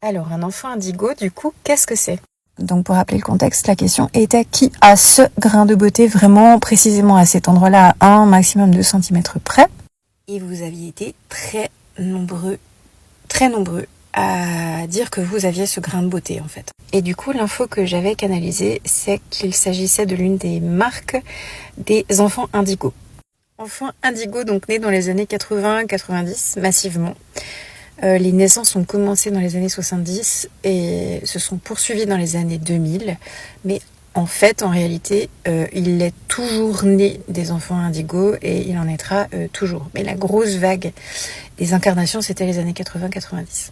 Alors, un enfant indigo, du coup, qu'est-ce que c'est ? Donc, pour rappeler le contexte, la question était qui a ce grain de beauté vraiment précisément à cet endroit-là, à un maximum de centimètres près. Et vous aviez été très nombreux à dire que vous aviez ce grain de beauté, en fait. Et du coup, l'info que j'avais canalisée, c'est qu'il s'agissait de l'une des marques des enfants indigos. Enfants indigos, donc nés dans les années 80-90, massivement. Les naissances ont commencé dans les années 70 et se sont poursuivies dans les années 2000. Mais en fait, en réalité, il est toujours né des enfants indigos et il en naîtra toujours. Mais la grosse vague des incarnations, c'était les années 80-90.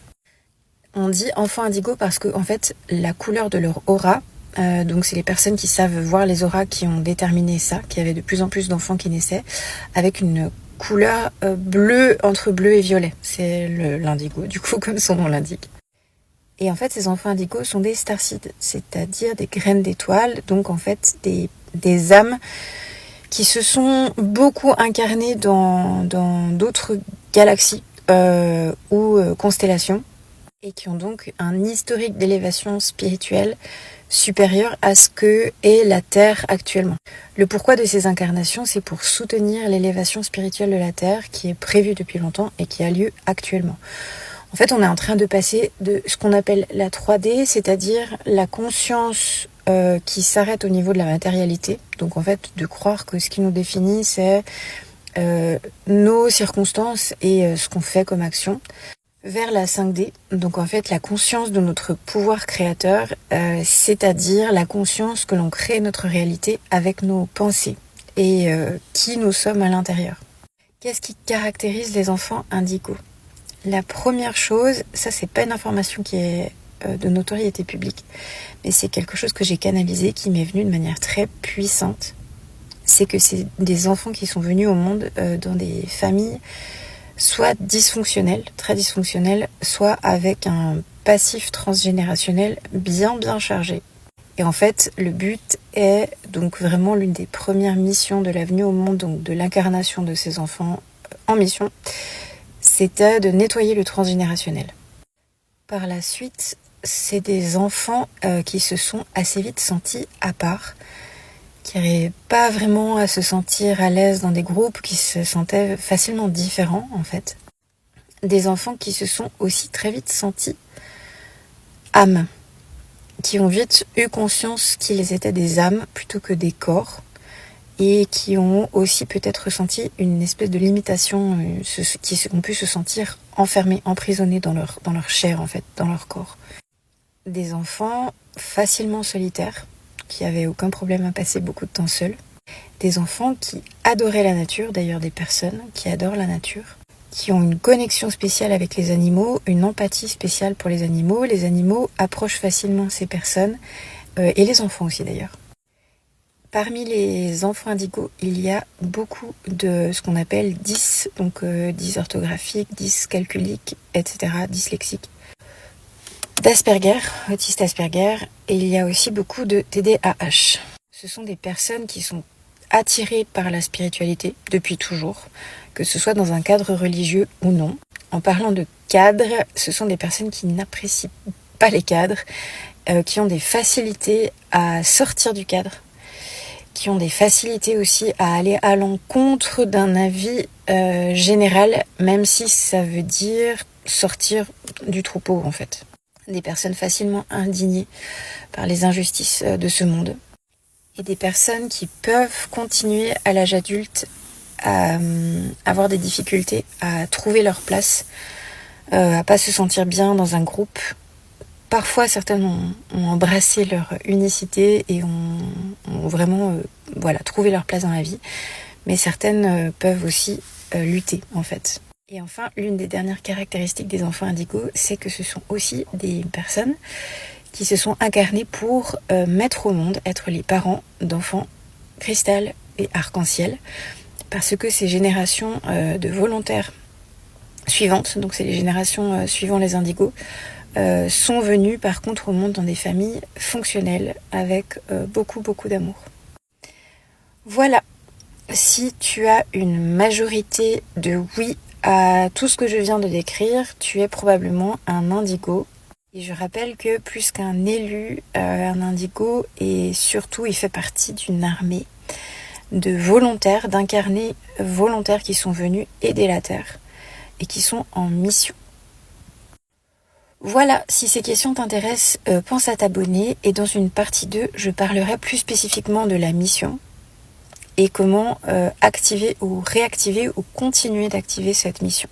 On dit enfants indigos parce que, en fait, la couleur de leur aura, donc c'est les personnes qui savent voir les auras qui ont déterminé ça, qu'il y avait de plus en plus d'enfants qui naissaient avec une couleur bleu, entre bleu et violet. C'est l'indigo, du coup, comme son nom l'indique. Et en fait, ces enfants indigos sont des starseeds, c'est-à-dire des graines d'étoiles, donc en fait des âmes qui se sont beaucoup incarnées dans d'autres galaxies ou constellations et qui ont donc un historique d'élévation spirituelle supérieur à ce que est la Terre actuellement. Le pourquoi de ces incarnations, c'est pour soutenir l'élévation spirituelle de la Terre qui est prévue depuis longtemps et qui a lieu actuellement. En fait, on est en train de passer de ce qu'on appelle la 3D, c'est-à-dire la conscience qui s'arrête au niveau de la matérialité. Donc en fait, de croire que ce qui nous définit, c'est nos circonstances et ce qu'on fait comme action, vers la 5D, donc en fait la conscience de notre pouvoir créateur, c'est-à-dire la conscience que l'on crée notre réalité avec nos pensées et qui nous sommes à l'intérieur. Qu'est-ce qui caractérise les enfants indigos ? La première chose, ça c'est pas une information qui est de notoriété publique, mais c'est quelque chose que j'ai canalisé, qui m'est venu de manière très puissante. C'est que c'est des enfants qui sont venus au monde dans des familles soit dysfonctionnelles, très dysfonctionnelles, soit avec un passif transgénérationnel bien chargé. Et en fait, le but est donc vraiment l'une des premières missions de la venue au monde, donc de l'incarnation de ces enfants en mission, c'était de nettoyer le transgénérationnel. Par la suite, c'est des enfants qui se sont assez vite sentis à part, qui n'arrivaient pas vraiment à se sentir à l'aise dans des groupes, qui se sentaient facilement différents en fait. Des enfants qui se sont aussi très vite sentis âmes, qui ont vite eu conscience qu'ils étaient des âmes plutôt que des corps, et qui ont aussi peut-être ressenti une espèce de limitation, qui ont pu se sentir enfermés, emprisonnés dans leur chair en fait, dans leur corps. Des enfants facilement solitaires, qui n'avaient aucun problème à passer beaucoup de temps seuls. Des enfants qui adoraient la nature, d'ailleurs des personnes qui adorent la nature, qui ont une connexion spéciale avec les animaux, une empathie spéciale pour les animaux approchent facilement ces personnes, et les enfants aussi d'ailleurs. Parmi les enfants indigos, il y a beaucoup de ce qu'on appelle dys, donc dysorthographique, dyscalculique, etc., dyslexique, d'Asperger, autiste Asperger, et il y a aussi beaucoup de TDAH. Ce sont des personnes qui sont attirées par la spiritualité depuis toujours, que ce soit dans un cadre religieux ou non. En parlant de cadre, ce sont des personnes qui n'apprécient pas les cadres, qui ont des facilités à sortir du cadre, qui ont des facilités aussi à aller à l'encontre d'un avis général, même si ça veut dire sortir du troupeau en fait. Des personnes facilement indignées par les injustices de ce monde. Et des personnes qui peuvent continuer à l'âge adulte à avoir des difficultés à trouver leur place, à pas se sentir bien dans un groupe. Parfois, certaines ont embrassé leur unicité et ont vraiment trouvé leur place dans la vie. Mais certaines peuvent aussi lutter, en fait. Et enfin, l'une des dernières caractéristiques des enfants indigos, c'est que ce sont aussi des personnes qui se sont incarnées pour mettre au monde, être les parents d'enfants cristal et arc-en-ciel, parce que ces générations de volontaires suivantes, donc c'est les générations suivant les indigos, sont venus par contre au monde dans des familles fonctionnelles avec beaucoup d'amour. Voilà, si tu as une majorité de oui à tout ce que je viens de décrire, tu es probablement un indigo. Et je rappelle que plus qu'un élu, un indigo, et surtout il fait partie d'une armée de volontaires, d'incarnés volontaires qui sont venus aider la Terre et qui sont en mission. Voilà, si ces questions t'intéressent, pense à t'abonner et dans une partie 2, je parlerai plus spécifiquement de la mission et comment activer ou réactiver ou continuer d'activer cette mission.